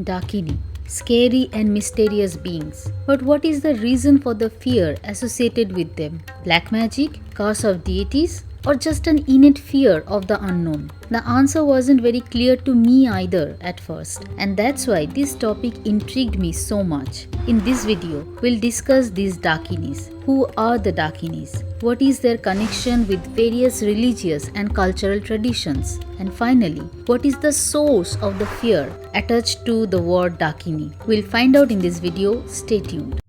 Dakini, scary and mysterious beings. But what is the reason for the fear associated with them? Black magic, curse of deities, or just an innate fear of the unknown? The answer wasn't very clear to me either at first, and that's why this topic intrigued me so much. In this video, we'll discuss these Dakinis. Who are the Dakinis? What is their connection with various religious and cultural traditions? And finally, what is the source of the fear attached to the word Dakini? We'll find out in this video. Stay tuned.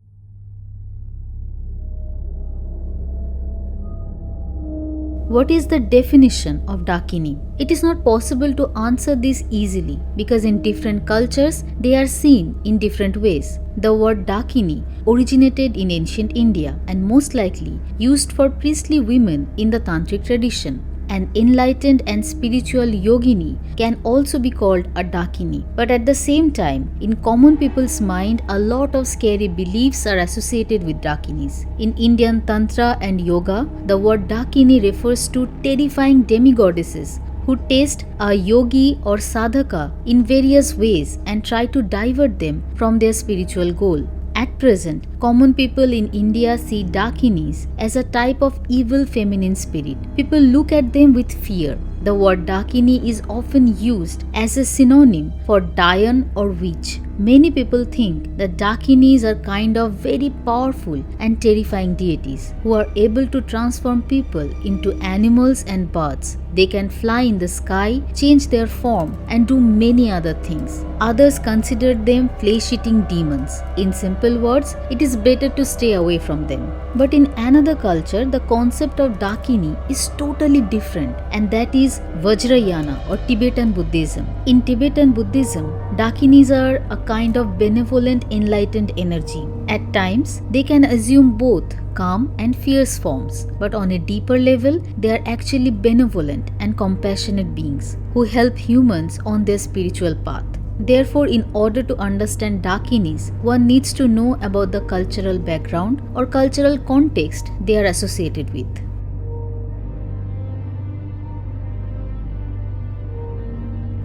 What is the definition of Dakini? It is not possible to answer this easily because in different cultures they are seen in different ways. The word Dakini originated in ancient India and most likely used for priestly women in the Tantric tradition. An enlightened and spiritual yogini can also be called a Dakini. But at the same time, in common people's mind, a lot of scary beliefs are associated with Dakinis. In Indian Tantra and Yoga, the word Dakini refers to terrifying demigoddesses who test a yogi or sadhaka in various ways and try to divert them from their spiritual goal. At present, common people in India see Dakinis as a type of evil feminine spirit. People look at them with fear. The word Dakini is often used as a synonym for Dayan or witch. Many people think that Dakinis are kind of very powerful and terrifying deities who are able to transform people into animals and birds. They can fly in the sky, change their form, and do many other things. Others consider them flesh-eating demons. In simple words, it is better to stay away from them. But in another culture, the concept of Dakini is totally different, and that is Vajrayana or Tibetan Buddhism. In Tibetan Buddhism, Dakinis are a kind of benevolent enlightened energy. At times, they can assume both calm and fierce forms, but on a deeper level, they are actually benevolent and compassionate beings who help humans on their spiritual path. Therefore, in order to understand Dakinis, one needs to know about the cultural background or cultural context they are associated with.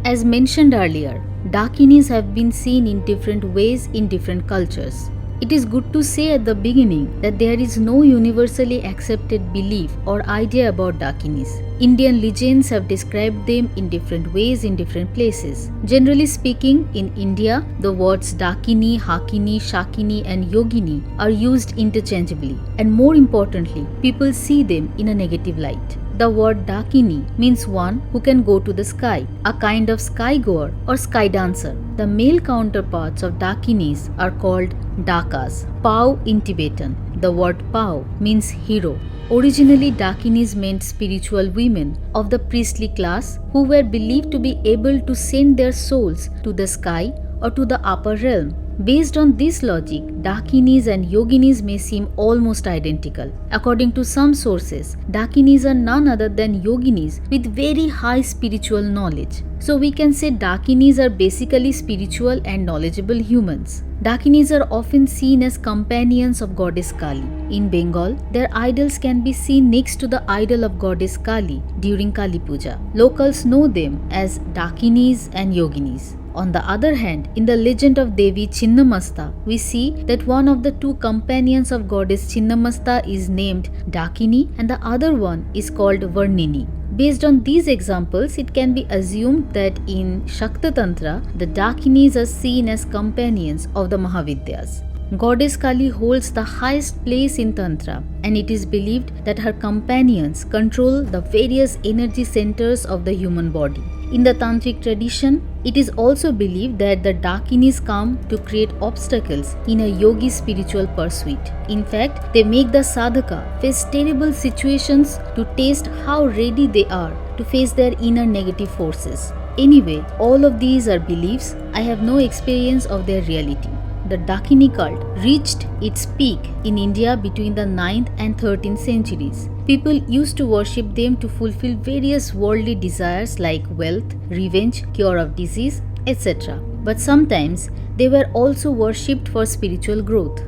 As mentioned earlier, Dakinis have been seen in different ways in different cultures. It is good to say at the beginning that there is no universally accepted belief or idea about Dakinis. Indian legends have described them in different ways in different places. Generally speaking, in India, the words Dakini, Hakini, Shakini, and Yogini are used interchangeably, and more importantly, people see them in a negative light. The word Dakini means one who can go to the sky, a kind of sky goer or sky dancer. The male counterparts of Dakinis are called Dakas, Pau in Tibetan. The word Pau means hero. Originally, Dakinis meant spiritual women of the priestly class who were believed to be able to send their souls to the sky or to the upper realm. Based on this logic, Dakinis and Yoginis may seem almost identical. According to some sources, Dakinis are none other than Yoginis with very high spiritual knowledge. So we can say Dakinis are basically spiritual and knowledgeable humans. Dakinis are often seen as companions of goddess Kali. In Bengal, their idols can be seen next to the idol of goddess Kali during Kali Puja. Locals know them as Dakinis and Yoginis. On the other hand, in the legend of Devi Chinnamasta, we see that one of the two companions of goddess Chinnamasta is named Dakini and the other one is called Varnini. Based on these examples, it can be assumed that in Shakta Tantra, the Dakinis are seen as companions of the Mahavidyas. Goddess Kali holds the highest place in Tantra, and it is believed that her companions control the various energy centers of the human body. In the Tantric tradition, it is also believed that the Dakinis come to create obstacles in a yogi's spiritual pursuit. In fact, they make the sadhaka face terrible situations to test how ready they are to face their inner negative forces. Anyway, all of these are beliefs. I have no experience of their reality. The Dakini cult reached its peak in India between the 9th and 13th centuries. People used to worship them to fulfill various worldly desires like wealth, revenge, cure of disease, etc. But sometimes they were also worshipped for spiritual growth.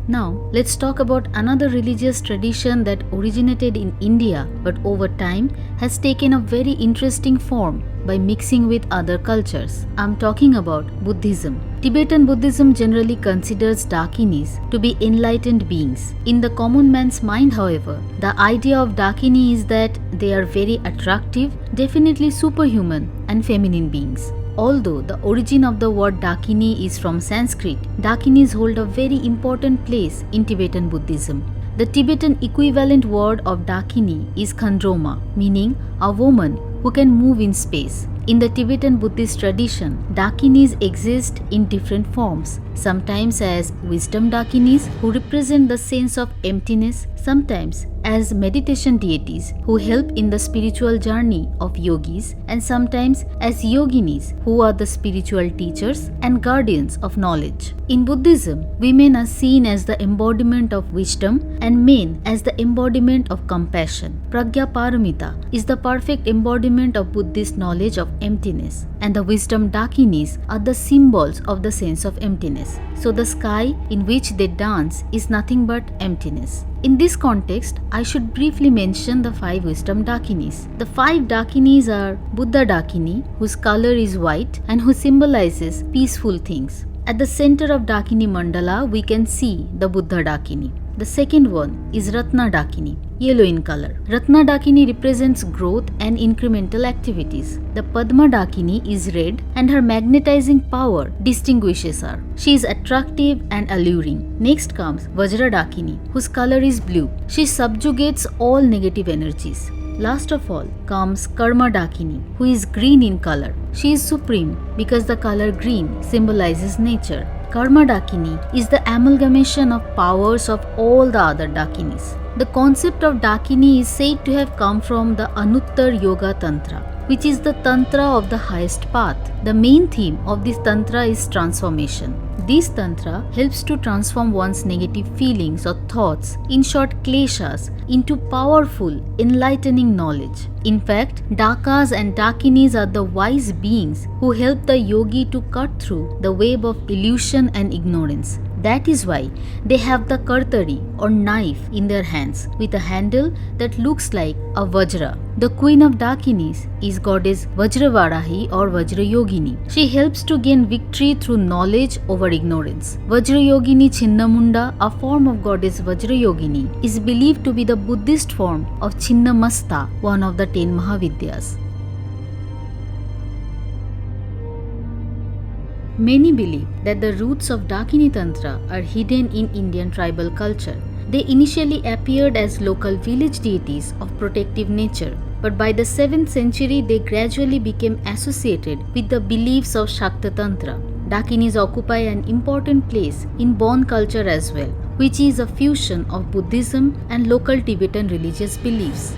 Now, let's talk about another religious tradition that originated in India but over time has taken a very interesting form by mixing with other cultures. I'm talking about Buddhism. Tibetan Buddhism generally considers Dakinis to be enlightened beings. In the common man's mind, however, the idea of Dakini is that they are very attractive, definitely superhuman and feminine beings. Although the origin of the word Dakini is from Sanskrit, Dakinis hold a very important place in Tibetan Buddhism. The Tibetan equivalent word of Dakini is Khandroma, meaning a woman who can move in space. In the Tibetan Buddhist tradition, Dakinis exist in different forms, sometimes as wisdom Dakinis who represent the sense of emptiness, sometimes as meditation deities who help in the spiritual journey of yogis, and sometimes as yoginis who are the spiritual teachers and guardians of knowledge. In Buddhism, women are seen as the embodiment of wisdom and men as the embodiment of compassion. Pragya Paramita is the perfect embodiment of Buddhist knowledge of emptiness, and the wisdom Dakinis are the symbols of the sense of emptiness. So the sky in which they dance is nothing but emptiness. In this context, I should briefly mention the 5 wisdom Dakinis. The 5 Dakinis are Buddha Dakini, whose color is white and who symbolizes peaceful things. At the center of Dakini Mandala, we can see the Buddha Dakini. The second one is Ratna Dakini, yellow in color. Ratna Dakini represents growth and incremental activities. The Padma Dakini is red and her magnetizing power distinguishes her. She is attractive and alluring. Next comes Vajra Dakini, whose color is blue. She subjugates all negative energies. Last of all comes Karma Dakini, who is green in color. She is supreme because the color green symbolizes nature. Karma Dakini is the amalgamation of powers of all the other Dakinis. The concept of Dakini is said to have come from the Anuttar Yoga Tantra, which is the Tantra of the highest path. The main theme of this Tantra is transformation. This Tantra helps to transform one's negative feelings or thoughts, in short kleshas, into powerful, enlightening knowledge. In fact, Dakas and Dakinis are the wise beings who help the yogi to cut through the web of illusion and ignorance. That is why they have the kartari or knife in their hands with a handle that looks like a vajra. The queen of Dakinis is goddess Vajravarahi or Vajrayogini. She helps to gain victory through knowledge over ignorance. Vajrayogini Chinnamunda, a form of goddess Vajrayogini, is believed to be the Buddhist form of Chinnamasta, one of the 10 Mahavidyas. Many believe that the roots of Dakini Tantra are hidden in Indian tribal culture. They initially appeared as local village deities of protective nature, but by the 7th century they gradually became associated with the beliefs of Shakta Tantra. Dakinis occupy an important place in Bon culture as well, which is a fusion of Buddhism and local Tibetan religious beliefs.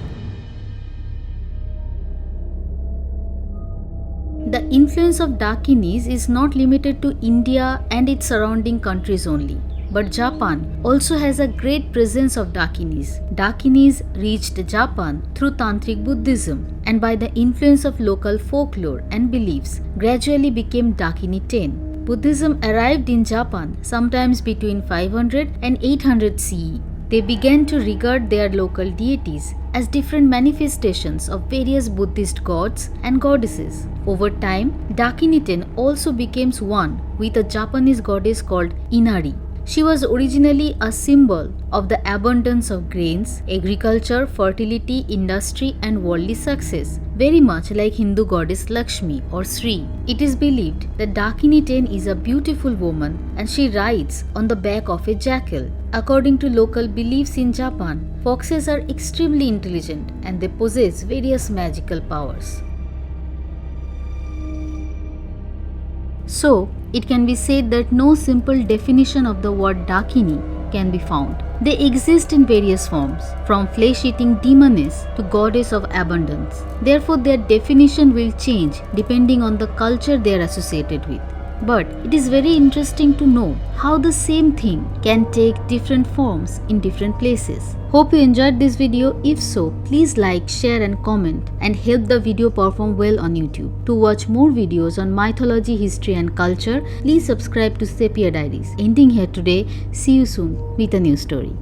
The influence of Dakinis is not limited to India and its surrounding countries only, but Japan also has a great presence of Dakinis. Dakinis reached Japan through Tantric Buddhism and by the influence of local folklore and beliefs gradually became Dakiniten. Buddhism arrived in Japan sometimes between 500 and 800 CE. They began to regard their local deities as different manifestations of various Buddhist gods and goddesses. Over time, Dakiniten also became one with a Japanese goddess called Inari. She was originally a symbol of the abundance of grains, agriculture, fertility, industry, and worldly success, very much like Hindu goddess Lakshmi or Sri. It is believed that Dakiniten is a beautiful woman and she rides on the back of a jackal. According to local beliefs in Japan, foxes are extremely intelligent and they possess various magical powers. So, it can be said that no simple definition of the word Dakini can be found. They exist in various forms, from flesh-eating demoness to goddess of abundance. Therefore, their definition will change depending on the culture they are associated with. But it is very interesting to know how the same thing can take different forms in different places. Hope you enjoyed this video. If so, please like, share and comment and help the video perform well on YouTube. To watch more videos on mythology, history and culture, please subscribe to Sepia Diaries. Ending here today. See you soon with a new story.